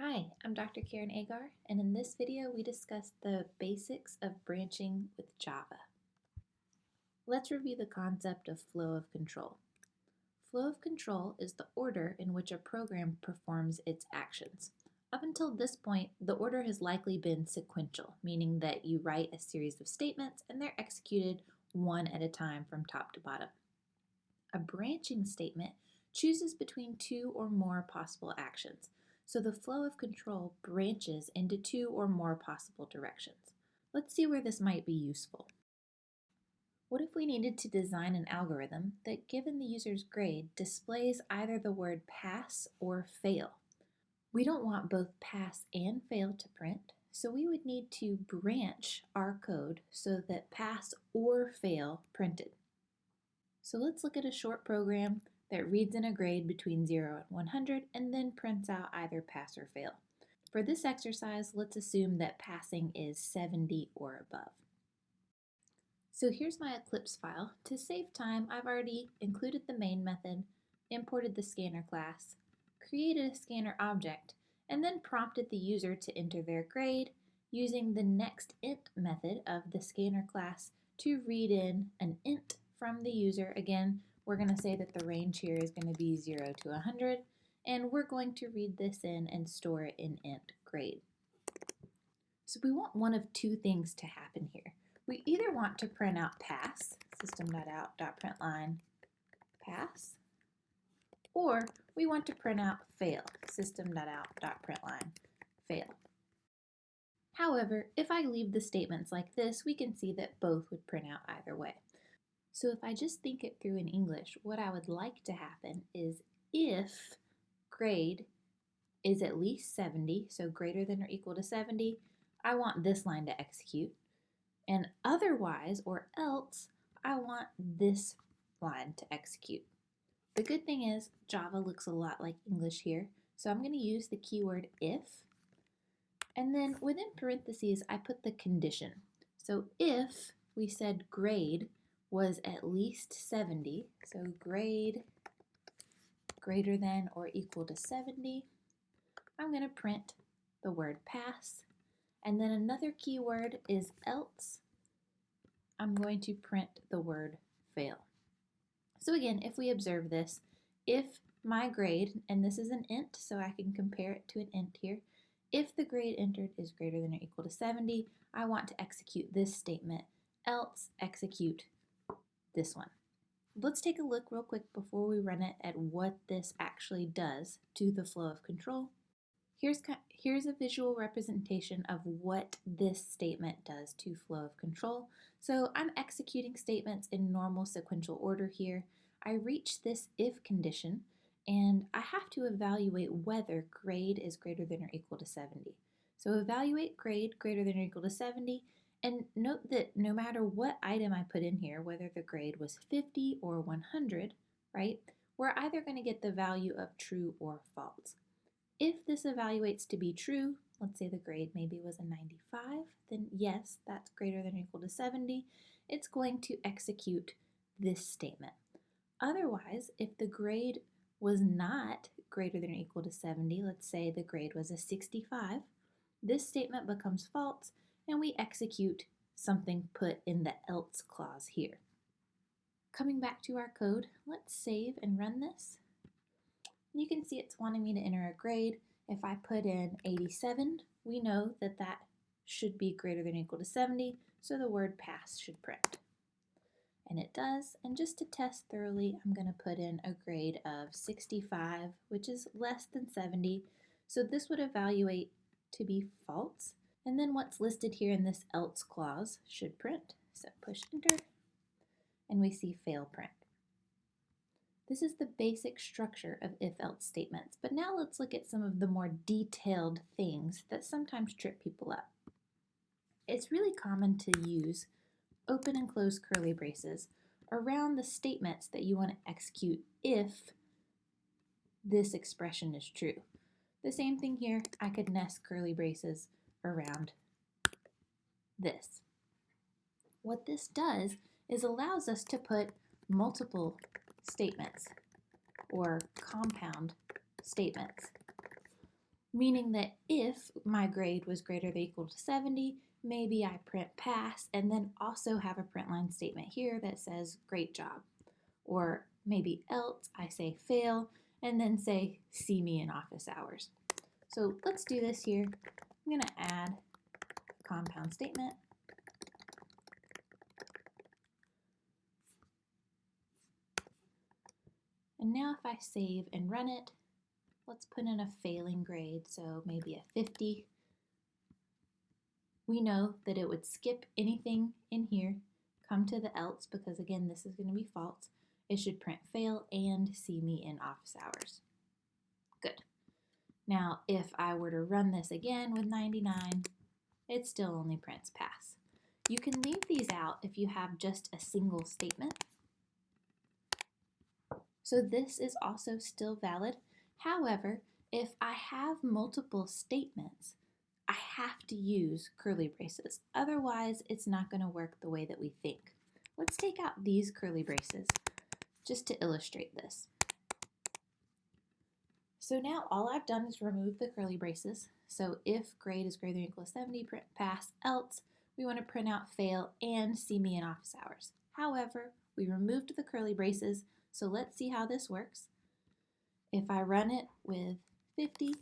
Hi, I'm Dr. Karen Agar, and in this video we discuss the basics of branching with Java. Let's review the concept of flow of control. Flow of control is the order in which a program performs its actions. Up until this point, the order has likely been sequential, meaning that you write a series of statements and they're executed one at a time from top to bottom. A branching statement chooses between two or more possible actions. So the flow of control branches into two or more possible directions. Let's see where this might be useful. What if we needed to design an algorithm that, given the user's grade, displays either the word pass or fail? We don't want both pass and fail to print, so we would need to branch our code so that pass or fail printed. So let's look at a short program that reads in a grade between 0 and 100 and then prints out either pass or fail. For this exercise, let's assume that passing is 70 or above. So here's my Eclipse file. To save time, I've already included the main method, imported the scanner class, created a scanner object, and then prompted the user to enter their grade using the nextInt method of the scanner class to read in an int from the user. Again, we're going to say that the range here is going to be 0 to 100, and we're going to read this in and store it in int grade. So we want one of two things to happen here. We either want to print out pass, system.out.println pass, or we want to print out fail, system.out.println fail. However, if I leave the statements like this, we can see that both would print out either way. So if I just think it through in English, what I would like to happen is if grade is at least 70, so greater than or equal to 70, I want this line to execute. And otherwise, or else, I want this line to execute. The good thing is Java looks a lot like English here, so I'm going to use the keyword if, and then within parentheses, I put the condition. So if we said grade was at least 70, so grade greater than or equal to 70, I'm going to print the word pass, and then another keyword is else. I'm going to print the word fail. So again, if we observe this, if my grade, and this is an int, so I can compare it to an int here, if the grade entered is greater than or equal to 70, I want to execute this statement, else execute this one. Let's take a look real quick before we run it at what this actually does to the flow of control. Here's a visual representation of what this statement does to flow of control. So I'm executing statements in normal sequential order here. I reach this if condition, and I have to evaluate whether grade is greater than or equal to 70. So evaluate grade greater than or equal to 70, and note that no matter what item I put in here, whether the grade was 50 or 100, right, we're either going to get the value of true or false. If this evaluates to be true, let's say the grade maybe was a 95, then yes, that's greater than or equal to 70. It's going to execute this statement. Otherwise, if the grade was not greater than or equal to 70, let's say the grade was a 65, this statement becomes false, and we execute something put in the else clause here. Coming back to our code, let's save and run this. You can see it's wanting me to enter a grade. If I put in 87, we know that that should be greater than or equal to 70, so the word pass should print. And it does, and just to test thoroughly, I'm going to put in a grade of 65, which is less than 70, so this would evaluate to be false. And then what's listed here in this else clause should print. So push enter, and we see fail print. This is the basic structure of if-else statements, but now let's look at some of the more detailed things that sometimes trip people up. It's really common to use open and close curly braces around the statements that you want to execute if this expression is true. The same thing here, I could nest curly braces around this. What this does is allows us to put multiple statements or compound statements. meaning that if my grade was greater than or equal to 70, maybe I print pass and then also have a print line statement here that says great job. Or maybe else I say fail and then say see me in office hours. So let's do this here. I'm going to add a compound statement. And now if I save and run it, let's put in a failing grade, so maybe a 50. We know that it would skip anything in here, come to the else, because again, this is going to be false. It should print fail and see me in office hours. Good. Now, if I were to run this again with 99, it still only prints pass. You can leave these out if you have just a single statement. So this is also still valid. However, if I have multiple statements, I have to use curly braces. Otherwise, it's not going to work the way that we think. Let's take out these curly braces just to illustrate this. So now all I've done is remove the curly braces. So if grade is greater than or equal to 70, print pass, else we want to print out fail and see me in office hours. However, we removed the curly braces, so let's see how this works. If I run it with 50,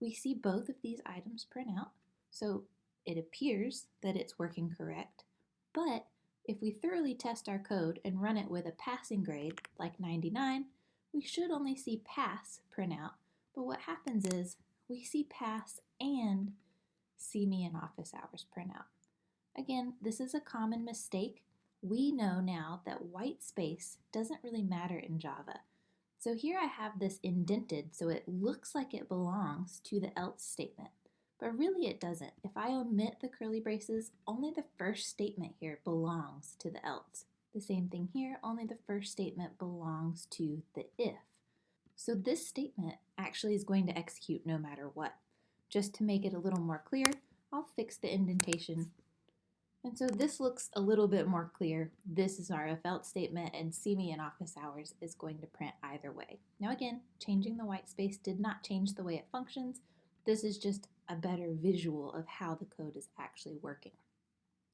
we see both of these items print out, so it appears that it's working correct. But if we thoroughly test our code and run it with a passing grade, like 99, we should only see pass print out. But what happens is we see pass and see me in office hours print out. Again, this is a common mistake. We know now that white space doesn't really matter in Java. So here I have this indented so it looks like it belongs to the else statement, but really it doesn't. If I omit the curly braces, only the first statement here belongs to the else. The same thing here, only the first statement belongs to the if. So this statement actually is going to execute no matter what. Just to make it a little more clear, I'll fix the indentation. And so this looks a little bit more clear. This is our if else statement, and see me in office hours is going to print either way. Now again, changing the white space did not change the way it functions. This is just a better visual of how the code is actually working.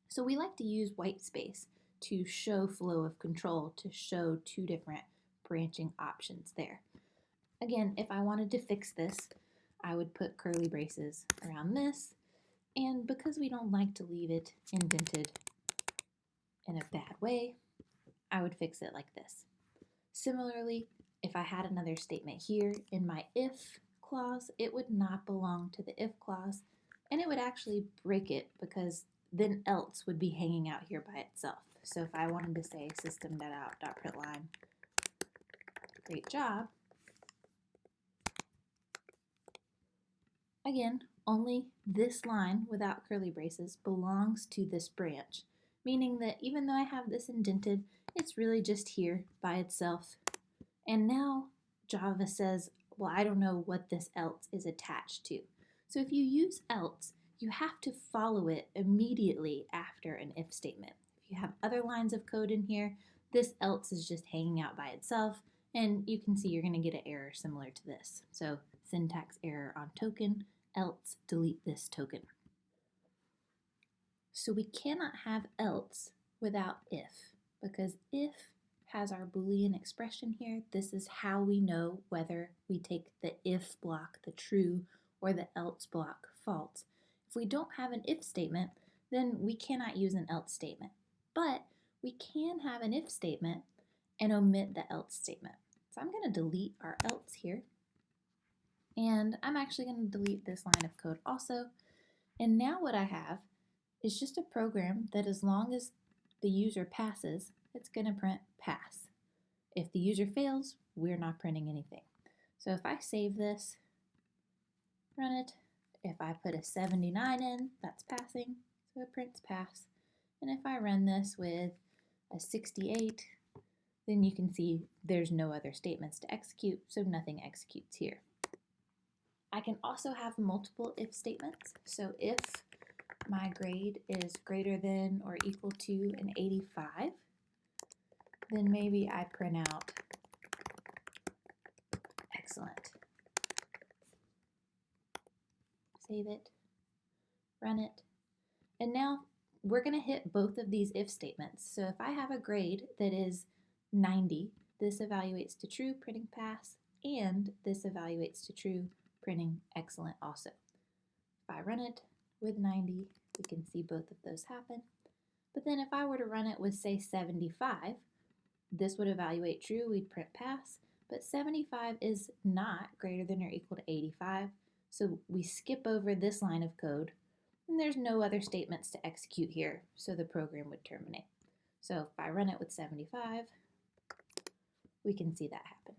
So we like to use white space to show flow of control, to show two different branching options there. Again, if I wanted to fix this, I would put curly braces around this. And because we don't like to leave it indented in a bad way, I would fix it like this. Similarly, if I had another statement here in my if clause, it would not belong to the if clause, and it would actually break it because then else would be hanging out here by itself. So if I wanted to say system.out.println, great job, again, only this line without curly braces belongs to this branch, meaning that even though I have this indented, it's really just here by itself. And now Java says, well, I don't know what this else is attached to. So if you use else, you have to follow it immediately after an if statement. If you have other lines of code in here, this else is just hanging out by itself, and you can see you're going to get an error similar to this. So syntax error on token, else delete this token. So we cannot have else without if, because if has our Boolean expression here. This is how we know whether we take the if block, the true, or the else block, false. If we don't have an if statement, then we cannot use an else statement. But we can have an if statement and omit the else statement. So I'm going to delete our else here. And I'm actually going to delete this line of code also. And now what I have is just a program that as long as the user passes, it's going to print pass. If the user fails, we're not printing anything. So if I save this, run it, if I put a 79 in, that's passing, so it prints pass. And if I run this with a 68, then you can see there's no other statements to execute, so nothing executes here. I can also have multiple if statements. So if my grade is greater than or equal to an 85, then maybe I print out excellent. Save it, run it, and now we're going to hit both of these if statements. So if I have a grade that is 90, this evaluates to true, printing pass, and this evaluates to true, printing excellent also. If I run it with 90, we can see both of those happen. But then if I were to run it with, say, 75, this would evaluate true, we'd print pass, but 75 is not greater than or equal to 85, so we skip over this line of code, and there's no other statements to execute here, so the program would terminate. So if I run it with 75, we can see that happen.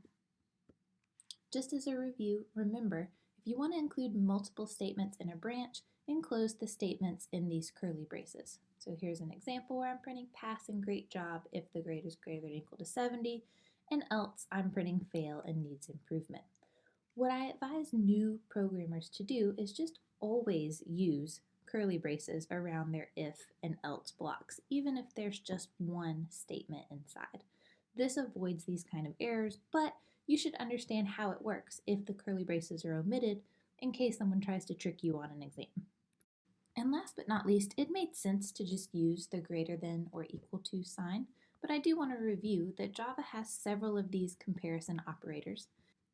Just as a review, remember, if you want to include multiple statements in a branch, enclose the statements in these curly braces. So here's an example where I'm printing pass and great job if the grade is greater than or equal to 70, and else I'm printing fail and needs improvement. What I advise new programmers to do is just always use curly braces around their if and else blocks, even if there's just one statement inside. This avoids these kind of errors, but you should understand how it works if the curly braces are omitted in case someone tries to trick you on an exam. And last but not least, it made sense to just use the greater than or equal to sign, but I do want to review that Java has several of these comparison operators.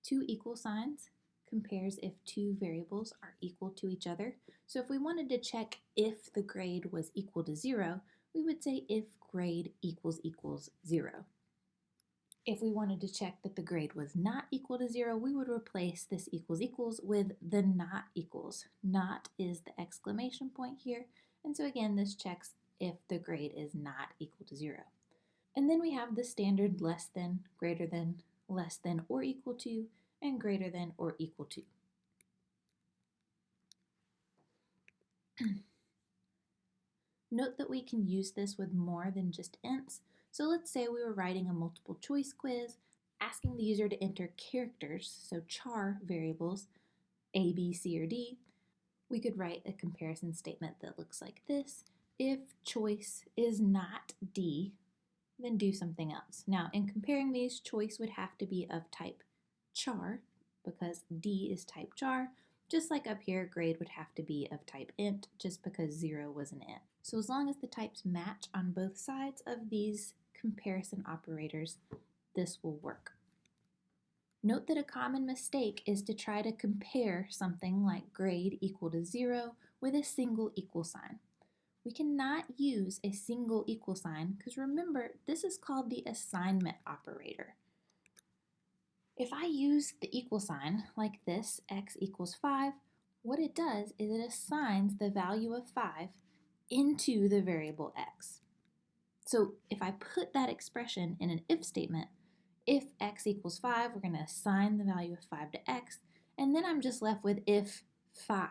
Two equal signs compares if two variables are equal to each other. So if we wanted to check if the grade was equal to 0, we would say if grade equals 0. If we wanted to check that the grade was not equal to 0, we would replace this equals with the not equals. Not is the exclamation point here, and so again this checks if the grade is not equal to 0. And then we have the standard less than, greater than, less than or equal to, and greater than or equal to. Note that we can use this with more than just ints. So let's say we were writing a multiple choice quiz, asking the user to enter characters, so char variables, A, B, C, or D. We could write a comparison statement that looks like this. If choice is not D, then do something else. Now, in comparing these, choice would have to be of type char, because D is type char, just like up here, grade would have to be of type int, just because 0 was an int. So as long as the types match on both sides of these comparison operators, this will work. Note that a common mistake is to try to compare something like grade equal to 0 with a single equal sign. We cannot use a single equal sign because remember, this is called the assignment operator. If I use the equal sign like this, x equals 5, what it does is it assigns the value of 5 into the variable x. So if I put that expression in an if statement, if x equals 5, we're going to assign the value of 5 to x, and then I'm just left with if 5,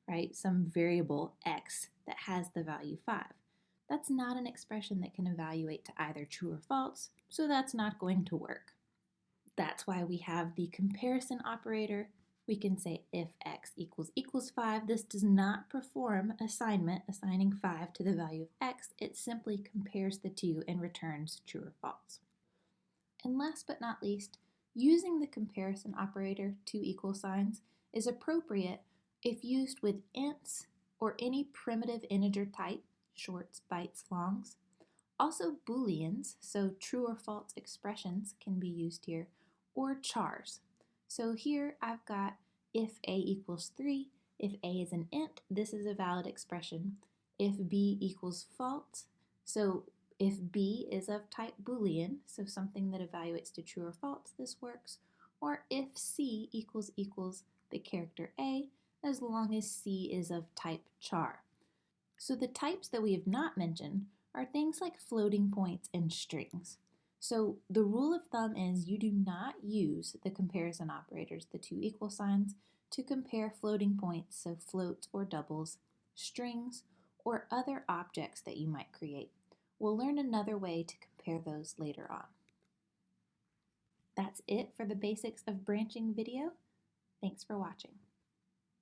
right? Some variable x that has the value 5. That's not an expression that can evaluate to either true or false, so that's not going to work. That's why we have the comparison operator. We can say if x equals 5. This does not perform assignment, assigning 5 to the value of x. It simply compares the two and returns true or false. And last but not least, using the comparison operator, two equal signs, is appropriate if used with ints or any primitive integer type, shorts, bytes, longs. Also booleans, so true or false expressions can be used here, or chars. So here I've got if a equals 3, if a is an int, this is a valid expression. If b equals false, so if b is of type boolean, so something that evaluates to true or false, this works. Or if c equals the character a, as long as c is of type char. So the types that we have not mentioned are things like floating points and strings. So the rule of thumb is you do not use the comparison operators, the two equal signs, to compare floating points, so floats or doubles, strings, or other objects that you might create. We'll learn another way to compare those later on. That's it for the basics of branching video. Thanks for watching.